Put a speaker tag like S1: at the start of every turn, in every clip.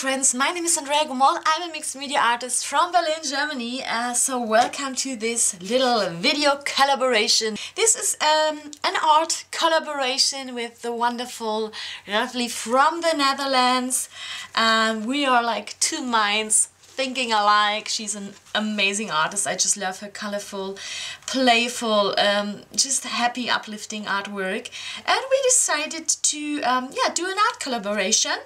S1: friends, my name is Andrea Gomoll. I'm a mixed media artist from Berlin, Germany. So welcome to this little video collaboration. This is an art collaboration with the wonderful Revlie from the Netherlands. We are like two minds thinking alike. She's an amazing artist. I just love her colorful, playful, just happy, uplifting artwork. And we decided to do an art collaboration.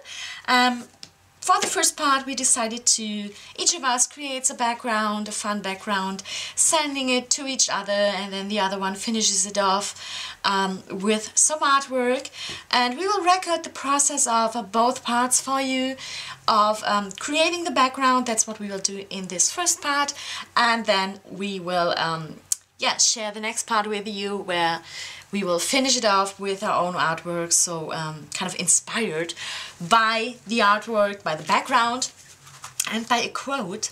S1: For the first part, we decided to, each of us creates a background, a fun background, sending it to each other, and then the other one finishes it off with some artwork. And we will record the process of both parts for you, of creating the background. That's what we will do in this first part, and then we will share the next part with you, where we will finish it off with our own artwork, so kind of inspired by the artwork, by the background, and by a quote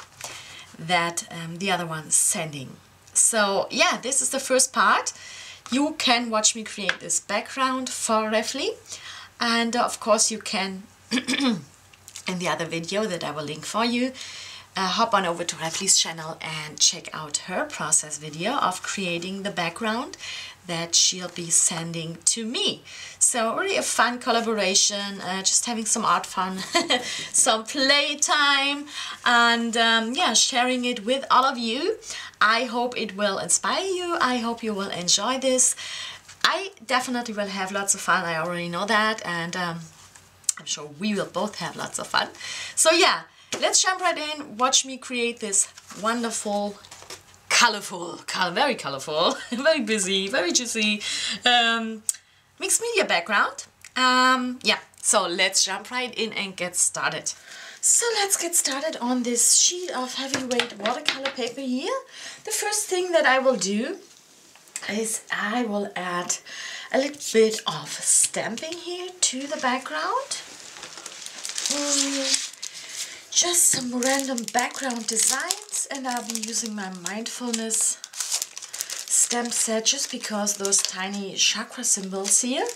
S1: that the other one is sending. So yeah, this is the first part. You can watch me create this background for Revlie, and of course you can, in the other video that I will link for you, hop on over to Revlie's channel and check out her process video of creating the background that she'll be sending to me. So really a fun collaboration, just having some art fun, some playtime, and sharing it with all of you. I hope it will inspire you. I hope you will enjoy this. I definitely will have lots of fun. I already know that, and I'm sure we will both have lots of fun. So yeah, let's jump right in. Watch me create this wonderful, very colorful, very busy, very juicy mixed media background. So let's jump right in and get started. So let's get started on this sheet of heavyweight watercolor paper here. The first thing that I will do is I will add a little bit of stamping here to the background. Just some random background designs, and I'll be using my mindfulness stamp set just because those tiny chakra symbols here,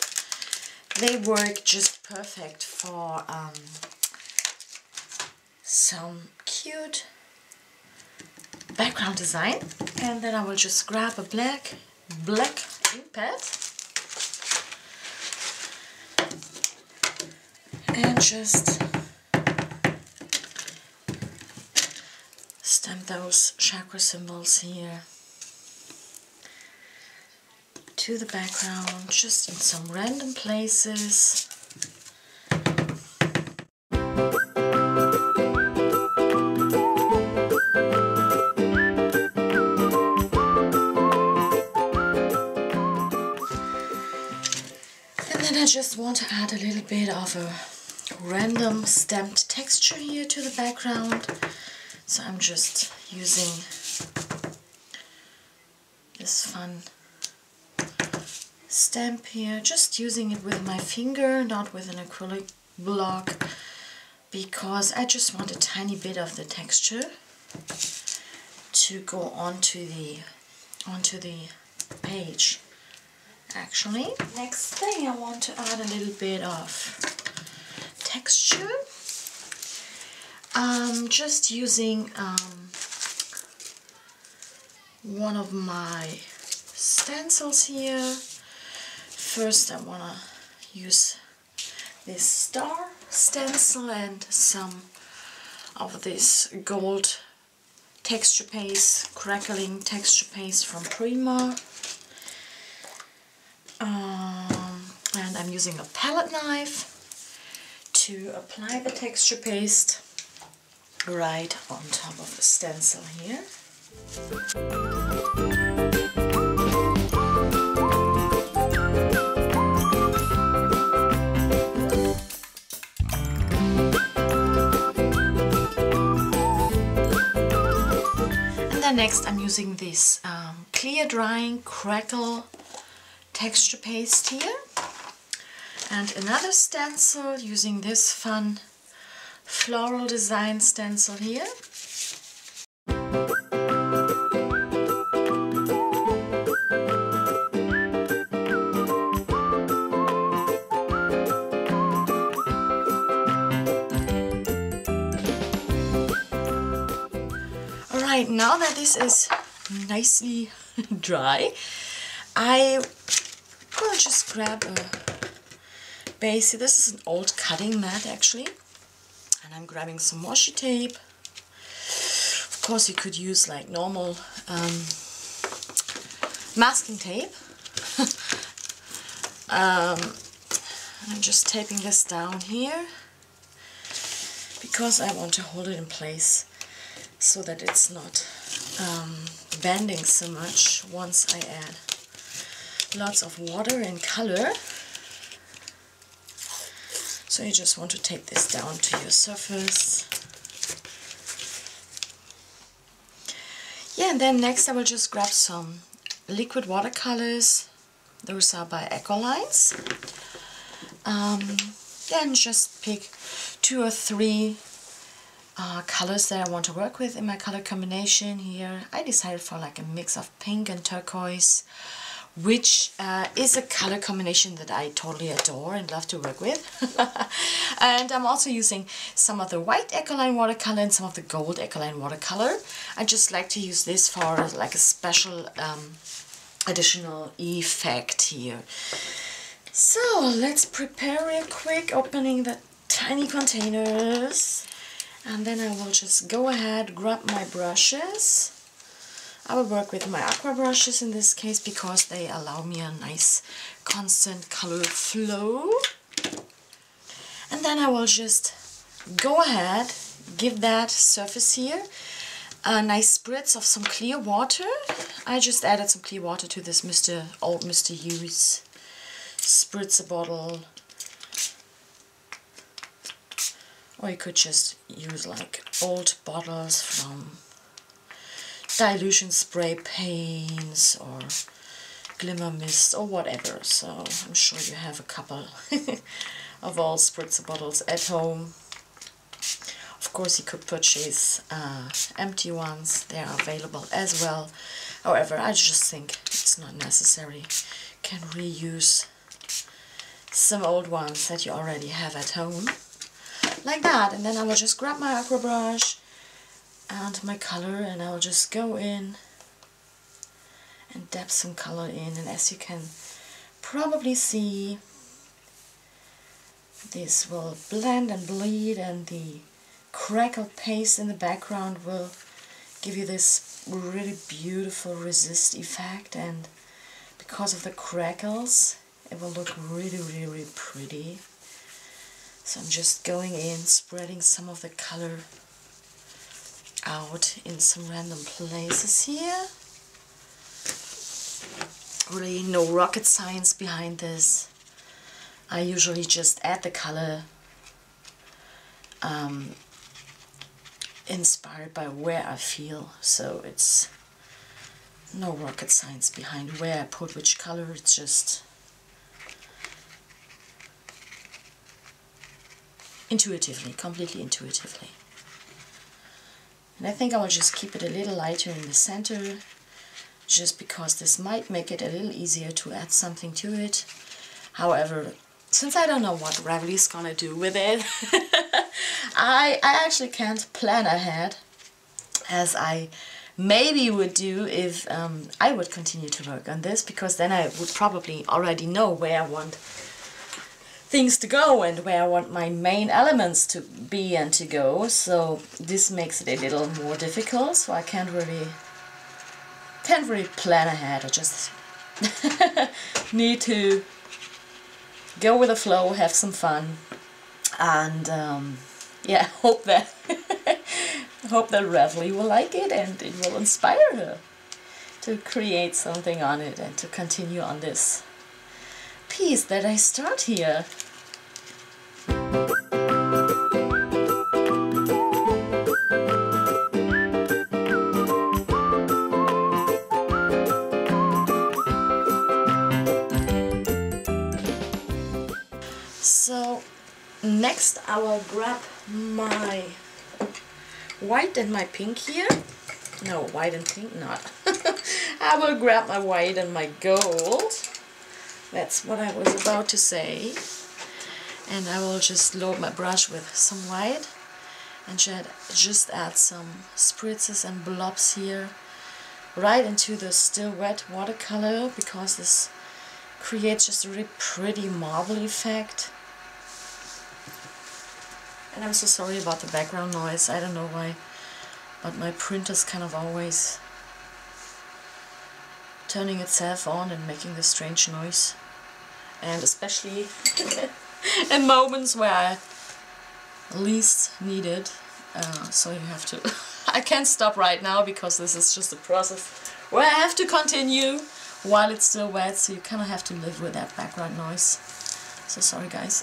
S1: they work just perfect for some cute background design. And then I will just grab a black ink pad and just stamp those chakra symbols here to the background, just in some random places. And then I just want to add a little bit of a random stamped texture here to the background. So I'm just using this fun stamp here, just using it with my finger, not with an acrylic block, because I just want a tiny bit of the texture to go onto the page. Actually, next thing, I want to add a little bit of texture. Just using one of my stencils here. First I want to use this star stencil and some of this gold texture paste, crackling texture paste from Prima. And I'm using a palette knife to apply the texture paste right on top of the stencil here. And then next I'm using this clear drying crackle texture paste here, and another stencil using this fun floral design stencil here. Right, now that this is nicely dry, I will just grab a base. This is an old cutting mat actually, and I'm grabbing some washi tape. Of course you could use like normal masking tape. I'm just taping this down here because I want to hold it in place so that it's not bending so much once I add lots of water and color. So you just want to tape this down to your surface. Yeah, and then next I will just grab some liquid watercolors. Those are by Ecolines. Then just pick 2 or 3 colors that I want to work with in my color combination here. I decided for like a mix of pink and turquoise, which is a color combination that I totally adore and love to work with. And I'm also using some of the white Ecoline watercolor and some of the gold Ecoline watercolor. I just like to use this for like a special additional effect here. So let's prepare real quick, opening the tiny containers, and then I will just go ahead, grab my brushes. I will work with my aqua brushes in this case because they allow me a nice constant color flow. And then I will just go ahead, give that surface here a nice spritz of some clear water. I just added some clear water to this old Mr. Hughes spritzer bottle. Or you could just use like old bottles from dilution spray paints or glimmer mist or whatever. So I'm sure you have a couple of old spritzer bottles at home. Of course you could purchase empty ones, they are available as well. However, I just think it's not necessary. You can reuse some old ones that you already have at home. Like that, and then I will just grab my aqua brush and my color, and I'll just go in and dab some color in. And as you can probably see, this will blend and bleed, and the crackled paste in the background will give you this really beautiful resist effect, and because of the crackles it will look really, really pretty. So I'm just going in, spreading some of the color out in some random places here. Really no rocket science behind this. I usually just add the color inspired by where I feel, so it's no rocket science behind where I put which color. It's just intuitively, completely intuitively. And I think I will just keep it a little lighter in the center, just because this might make it a little easier to add something to it. However, since I don't know what Revlie is gonna do with it, I actually can't plan ahead, as I maybe would do if I would continue to work on this, because then I would probably already know where I want things to go and where I want my main elements to be and to go. So this makes it a little more difficult, so I can't really plan ahead. I just need to go with the flow, have some fun, and yeah, hope that Revlie will like it and it will inspire her to create something on it and to continue on this piece that I start here. So next I will grab my white and my pink here. No, white and pink not. I will grab my white and my gold. That's what I was about to say. And I will just load my brush with some white and just add some spritzes and blobs here right into the still wet watercolor, because this creates just a really pretty marble effect. And I'm so sorry about the background noise, I don't know why, but my printer's kind of always turning itself on and making this strange noise, and especially in moments where I least need it. So you have to I can't stop right now because this is just a process where I have to continue while it's still wet, so you kind of have to live with that background noise. So sorry guys.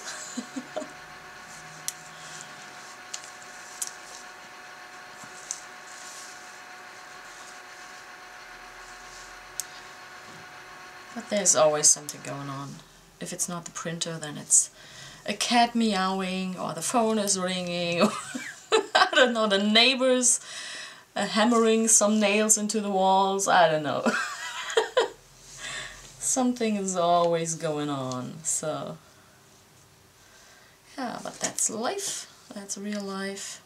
S1: But there's always something going on. If it's not the printer, then it's a cat meowing, or the phone is ringing, or I don't know, the neighbors hammering some nails into the walls, I don't know. Something is always going on, so yeah, but that's life, that's real life.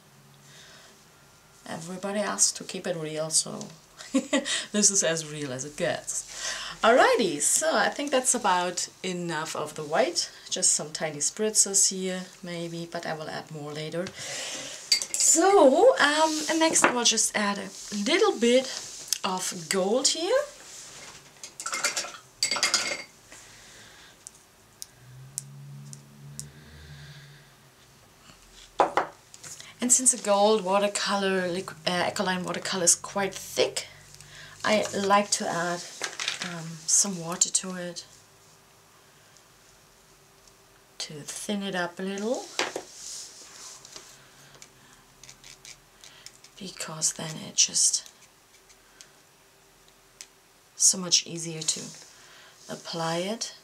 S1: Everybody asks to keep it real, so this is as real as it gets. Alrighty, so I think that's about enough of the white. Just some tiny spritzes here, maybe, but I will add more later. So, and next I will just add a little bit of gold here. And since the gold watercolor, alkaline watercolor is quite thick, I like to add some water to it to thin it up a little, because then it's just so much easier to apply it.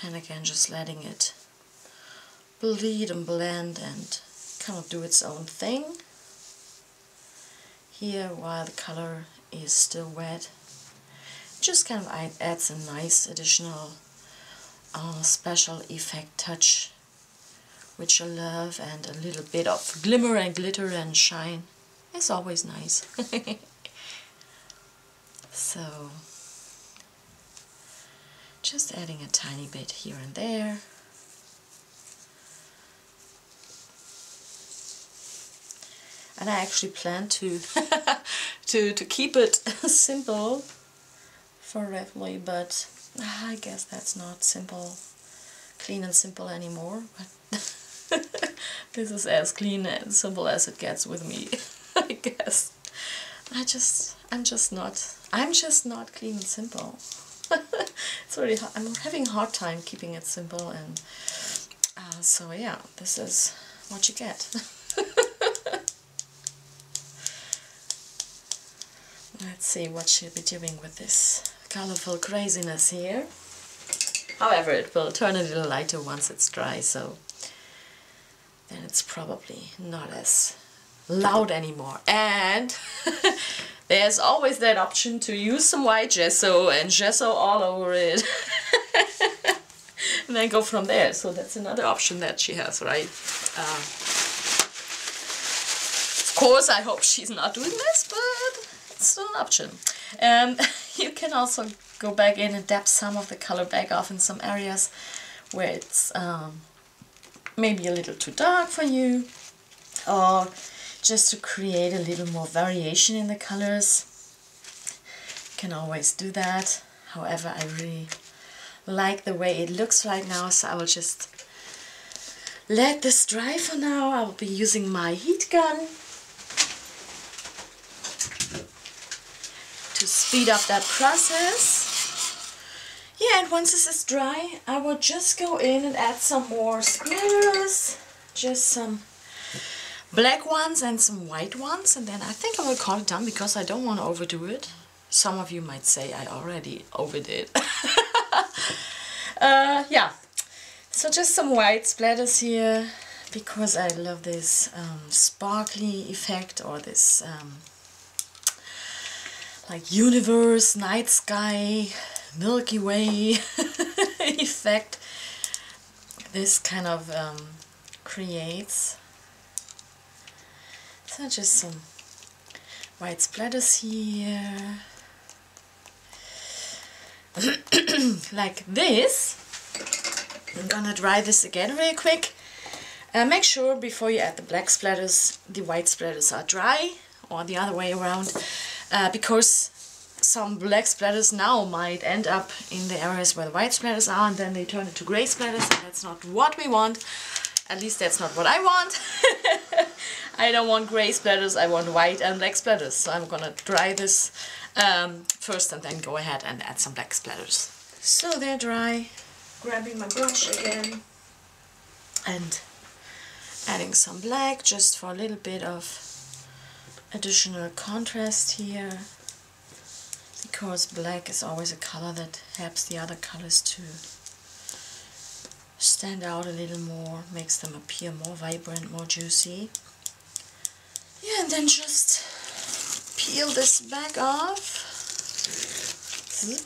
S1: And again, just letting it bleed and blend and kind of do its own thing here while the color is still wet. Just kind of adds a nice additional special effect touch, which I love, and a little bit of glimmer and glitter and shine is always nice. So just adding a tiny bit here and there. And I actually plan to to keep it simple for Revlie, but I guess that's not simple, clean and simple anymore. But this is as clean and simple as it gets with me, I guess. I'm just not clean and simple. It's really hard. I'm having a hard time keeping it simple, and so yeah, this is what you get. Let's see what she'll be doing with this colorful craziness here. However, it will turn a little lighter once it's dry, so then it's probably not as loud anymore. And there's always that option to use some white gesso and gesso all over it. And then go from there. So that's another option that she has, right? Of course, I hope she's not doing this, but it's still an option. You can also go back in and dab some of the color back off in some areas where it's maybe a little too dark for you, or just to create a little more variation in the colors. You can always do that. However, I really like the way it looks right now, so I will just let this dry for now. I will be using my heat gun to speed up that process. Yeah, and once this is dry, I will just go in and add some more splatters, just some black ones and some white ones, and then I think I will call it done, because I don't want to overdo it. Some of you might say I already overdid. Yeah, so just some white splatters here, because I love this sparkly effect, or this like universe, night sky, Milky Way effect. This kind of creates. So just some white splatters here. Like this. I'm gonna dry this again real quick. Make sure before you add the black splatters, the white splatters are dry, or the other way around, because some black splatters now might end up in the areas where the white splatters are, and then they turn into gray splatters, and that's not what we want. At least that's not what I want. I don't want gray splatters, I want white and black splatters. So I'm gonna dry this first and then go ahead and add some black splatters. So they're dry. Grabbing my brush again and adding some black just for a little bit of additional contrast here, because black is always a color that helps the other colors to stand out a little more, makes them appear more vibrant, more juicy. Yeah, and then just peel this back off. Zip.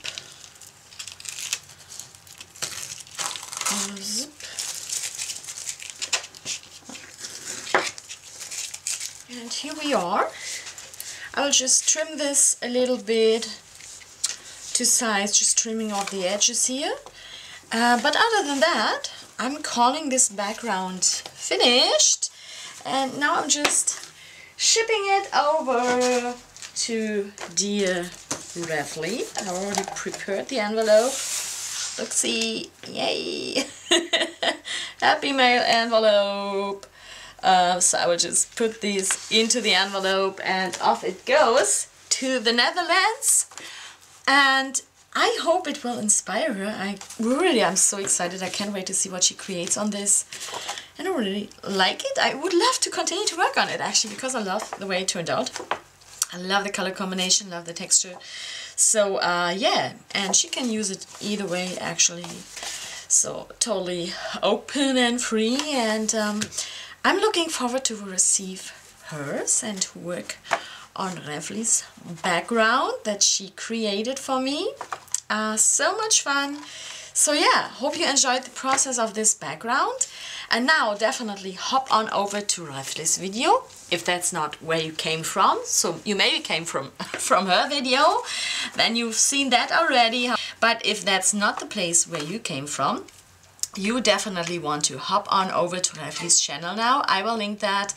S1: Zip. And here we are. I'll just trim this a little bit to size, just trimming off the edges here. But other than that, I'm calling this background finished. And now I'm just shipping it over to dear Revlie. I already prepared the envelope. Look-see, yay! Happy mail envelope. So I will just put these into the envelope and off it goes to the Netherlands. And I hope it will inspire her. I'm so excited. I can't wait to see what she creates on this. And I really like it. I would love to continue to work on it actually, because I love the way it turned out. I love the color combination, love the texture. So yeah, and she can use it either way actually. So totally open and free, and I'm looking forward to receive hers and to work on Revlie's background that she created for me. So much fun. So yeah, hope you enjoyed the process of this background. And now definitely hop on over to Revlie's video, if that's not where you came from. So you maybe came from her video, then you've seen that already. But if that's not the place where you came from, you definitely want to hop on over to Revlie's channel now. I will link that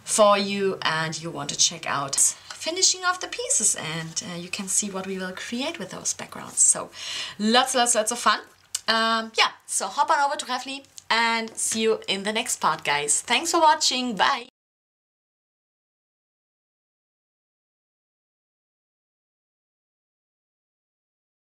S1: for you, and you want to check out finishing off the pieces, and you can see what we will create with those backgrounds. So lots of fun. Yeah, so hop on over to Revlie and see you in the next part, guys. Thanks for watching. Bye.